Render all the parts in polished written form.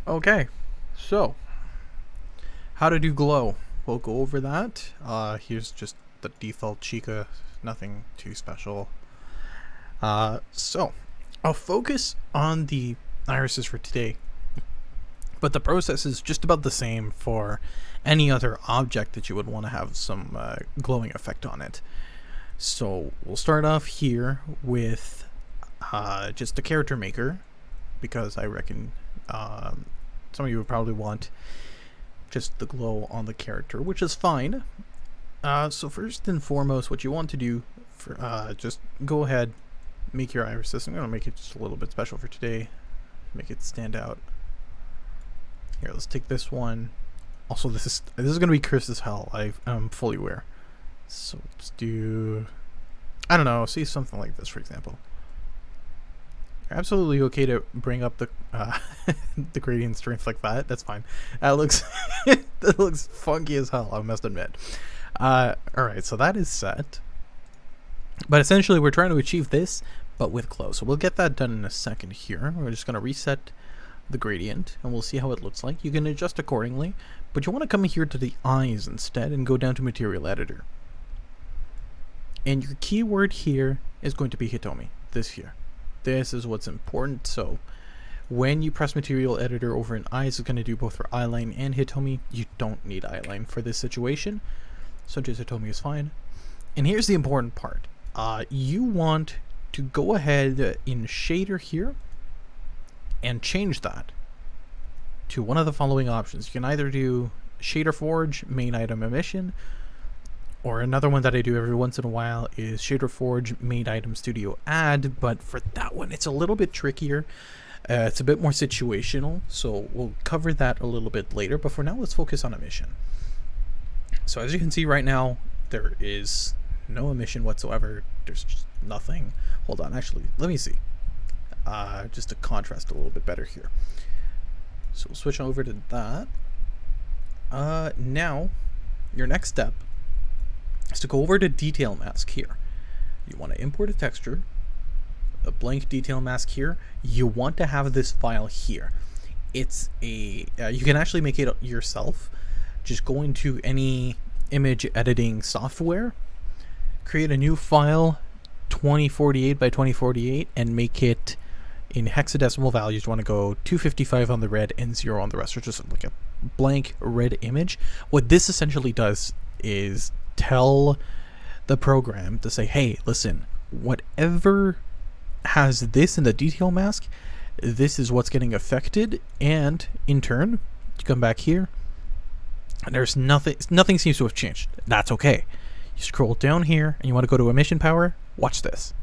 Okay, so how to do glow. We'll go over that. Here's just the default Chica, nothing too special. So I'll focus on the irises for today, but the process is just about the same for any other object that you would want to have some glowing effect on it. So we'll start off here with just a character maker, because I reckon some of you would probably want just the glow on the character, which is fine. So first and foremost, what you want to do for just go ahead, make your irises. I'm gonna make it just a little bit special for today, make it stand out. Here, let's take this one. Also, this is gonna be cursed as hell. I'm fully aware. So let's do, I don't know, see something like this, for example. You're absolutely okay to bring up the the gradient strength like that. That's fine. That looks that looks funky as hell, I must admit. Alright, so that is set. But essentially we're trying to achieve this, but with glow. So we'll get that done in a second here. We're just going to reset the gradient, and we'll see how it looks like. You can adjust accordingly, but you want to come here to the eyes instead and go down to Material Editor. And your keyword here is going to be Hitomi, this here. This is what's important. So when you press Material Editor over in eyes, it's going to do both for eyeline and Hitomi. You don't need eyeline for this situation, so just Hitomi is fine. And here's the important part. You want to go ahead in shader here and change that to one of the following options. You can either do shader forge, main item emission, or another one that I do every once in a while is shader forge, main item studio add. But for that one, it's a little bit trickier. It's a bit more situational, so we'll cover that a little bit later. But for now, let's focus on emission. So as you can see right now, there is no emission whatsoever. There's just nothing. Hold on, actually, let me see. Just to contrast a little bit better here. So we'll switch over to that. Now, your next step is to go over to detail mask here. You want to import a texture, a blank detail mask here. You want to have this file here. It's a, you can actually make it yourself. Just go into any image editing software, create a new file, 2048 by 2048, and make it in hexadecimal values. You want to go 255 on the red and 0 on the rest, or just like a blank red image. What this essentially does is tell the program to say, hey, listen, whatever has this in the detail mask, this is what's getting affected. And in turn, you come back here, and there's nothing seems to have changed. That's okay. You scroll down here and you want to go to emission power. Watch this.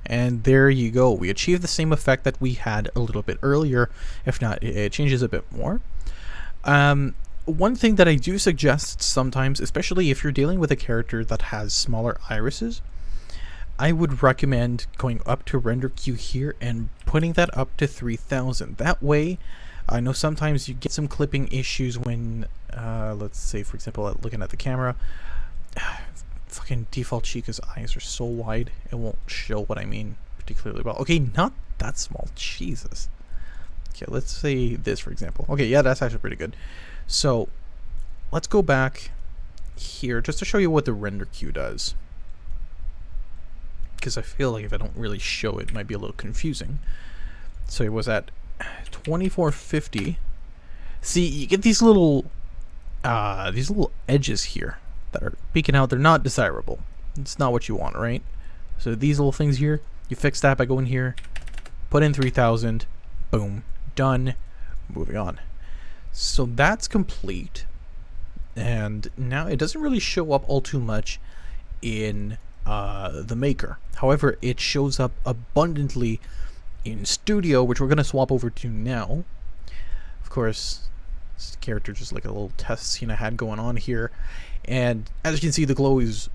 And there you go. We achieved the same effect that we had a little bit earlier. If not, it changes a bit more. One thing that I do suggest sometimes, especially if you're dealing with a character that has smaller irises, I would recommend going up to render queue here and putting that up to 3000. That way, I know sometimes you get some clipping issues when, let's say, for example, looking at the camera, fucking default Chica's eyes are so wide, it won't show what I mean particularly well. Okay, not that small, Jesus. Okay, let's say this, for example. Okay, yeah, that's actually pretty good. So, let's go back here just to show you what the render queue does, because I feel like if I don't really show it, it might be a little confusing. So it was at 2450. See, you get these little edges here that are peeking out. They're not desirable. It's not what you want, right? So these little things here, you fix that by going here, put in 3000, boom, done, moving on. So that's complete, and now it doesn't really show up all too much in the maker. However, it shows up abundantly in Studio, which we're going to swap over to now. Of course, this character just like a little test scene I had going on here, and as you can see, the glow is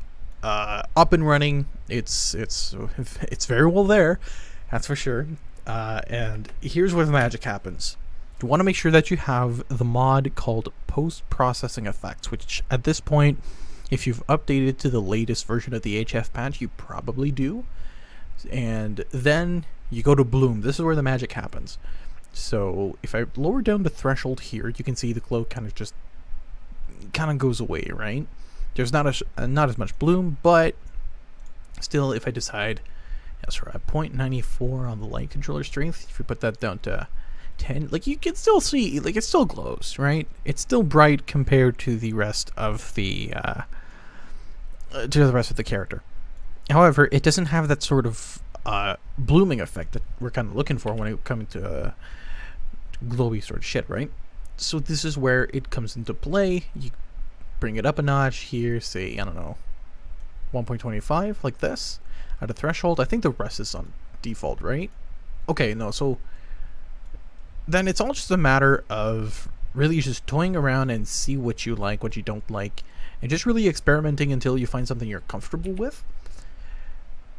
up and running. It's very well there, that's for sure. And here's where the magic happens. You want to make sure that you have the mod called post-processing effects, which at this point, if you've updated to the latest version of the HF patch, you probably do. And then you go to bloom. This is where the magic happens. So if I lower down the threshold here, you can see the glow kind of goes away, right? There's not as much bloom, but still, if I decide, yes, we're at 0.94 on the light controller strength. If you put that down to 10, like, you can still see, like, it still glows, right? It's still bright compared to the rest of the character. However, it doesn't have that sort of blooming effect that we're kind of looking for when it comes to glowy sort of shit, right? So this is where it comes into play. You bring it up a notch here, say, I don't know, 1.25, like this, at a threshold. I think the rest is on default, right? Okay, no, so then it's all just a matter of really just toying around and see what you like, what you don't like, and just really experimenting until you find something you're comfortable with.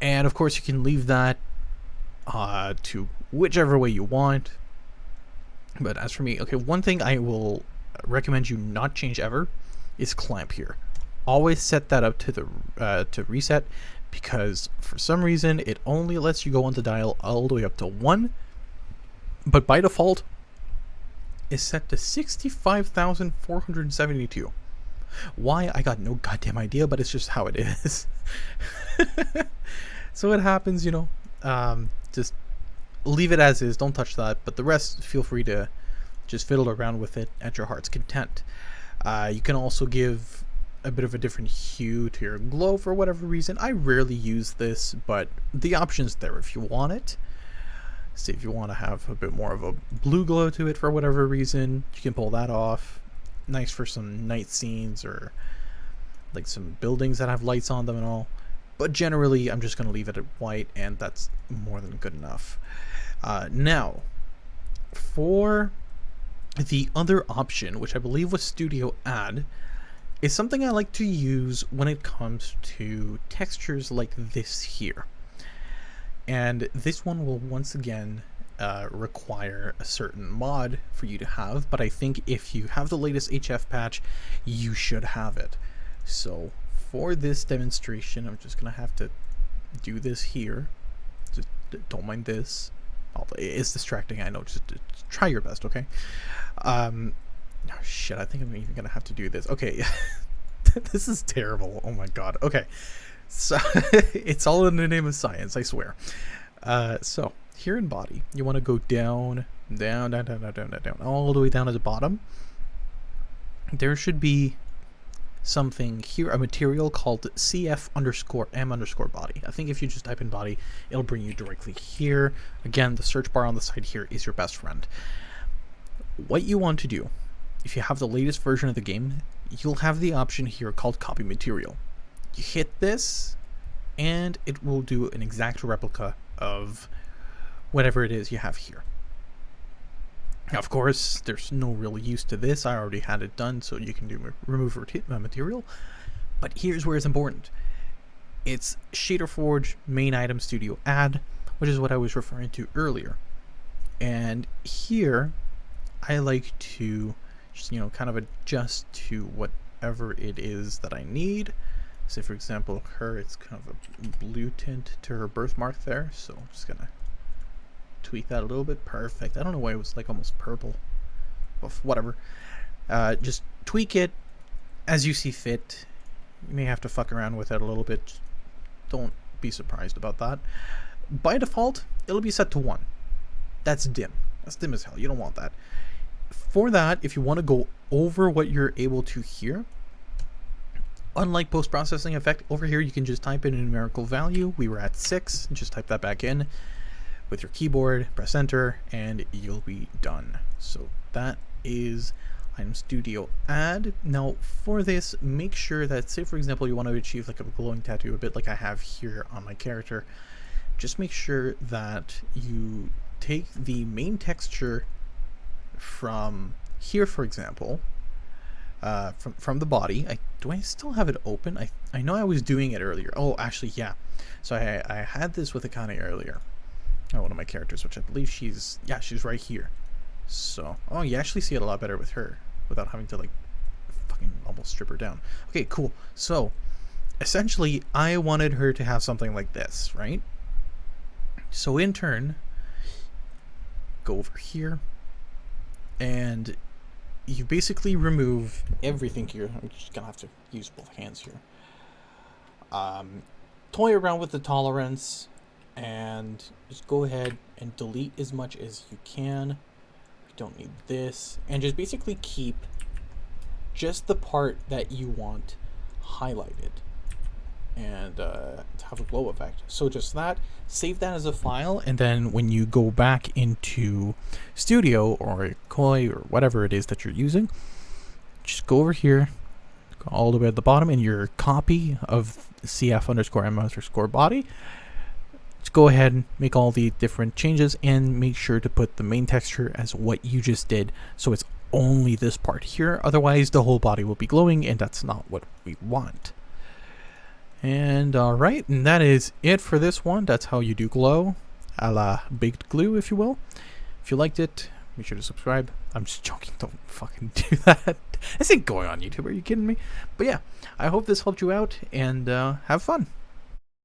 And of course, you can leave that to whichever way you want. But as for me, okay, one thing I will recommend you not change ever is clamp here. Always set that up to the to reset, because for some reason it only lets you go on the dial all the way up to 1, but by default is set to 65,472. Why? I got no goddamn idea, but it's just how it is. So it happens, you know. Just leave it as is, don't touch that, but the rest, feel free to just fiddle around with it at your heart's content. You can also give a bit of a different hue to your glow for whatever reason. I rarely use this, but the option's there if you want it. Say if you want to have a bit more of a blue glow to it for whatever reason, you can pull that off. Nice for some night scenes or like some buildings that have lights on them and all. But generally, I'm just going to leave it at white, and that's more than good enough. Now, for the other option, which I believe was Studio Add, is something I like to use when it comes to textures like this here. And this one will once again require a certain mod for you to have, but I think if you have the latest HF patch, you should have it. So for this demonstration, I'm just gonna have to do this here. Just don't mind this. It's distracting, I know. Just try your best, okay? Oh shit, I think I'm even gonna have to do this. Okay, this is terrible. Oh my god. Okay, so it's all in the name of science, I swear. So here in body, you want to go down, all the way down to the bottom. There should be something here, a material called CF_M_body. I think if you just type in body, it'll bring you directly here. Again, the search bar on the side here is your best friend. What you want to do, if you have the latest version of the game, you'll have the option here called copy material. You hit this, and it will do an exact replica of whatever it is you have here. Now, of course, there's no real use to this. I already had it done, so you can do remove material. But here's where it's important. It's Shader Forge main item Studio Add, which is what I was referring to earlier. And here, I like to just, you know, kind of adjust to whatever it is that I need. Say, for example, her, it's kind of a blue tint to her birthmark there, so I'm just gonna tweak that a little bit. Perfect. I don't know why it was like almost purple, but whatever. Just tweak it as you see fit. You may have to fuck around with it a little bit. Just don't be surprised about that. By default, it'll be set to 1. That's dim. That's dim as hell. You don't want that. For that, if you want to go over what you're able to hear, unlike post-processing effect, over here you can just type in a numerical value. We were at 6, just type that back in with your keyboard, press enter, and you'll be done. So that is Item Studio Add. Now for this, make sure that, say for example, you want to achieve like a glowing tattoo, a bit like I have here on my character, just make sure that you take the main texture from here, for example, from the body. Do I still have it open? I know I was doing it earlier. Oh, actually, yeah. So I had this with Akane earlier. One of my characters, which I believe she's right here. So, oh, you actually see it a lot better with her without having to like fucking almost strip her down. Okay, cool. So, essentially, I wanted her to have something like this, right? So in turn, go over here, and you basically remove everything here. I'm just gonna have to use both hands here. Toy around with the tolerance, and just go ahead and delete as much as you can. We don't need this, and just basically keep just the part that you want highlighted, and to have a glow effect. So just that, save that as a file, and then when you go back into Studio or Koi or whatever it is that you're using, just go over here, go all the way at the bottom in your copy of cf_m_body. Just go ahead and make all the different changes, and make sure to put the main texture as what you just did, so it's only this part here. Otherwise the whole body will be glowing, and that's not what we want. And alright, and that is it for this one. That's how you do glow, a la BakedGlue, if you will. If you liked it, be sure to subscribe. I'm just joking, don't fucking do that. This ain't going on YouTube, are you kidding me? But yeah, I hope this helped you out, and have fun.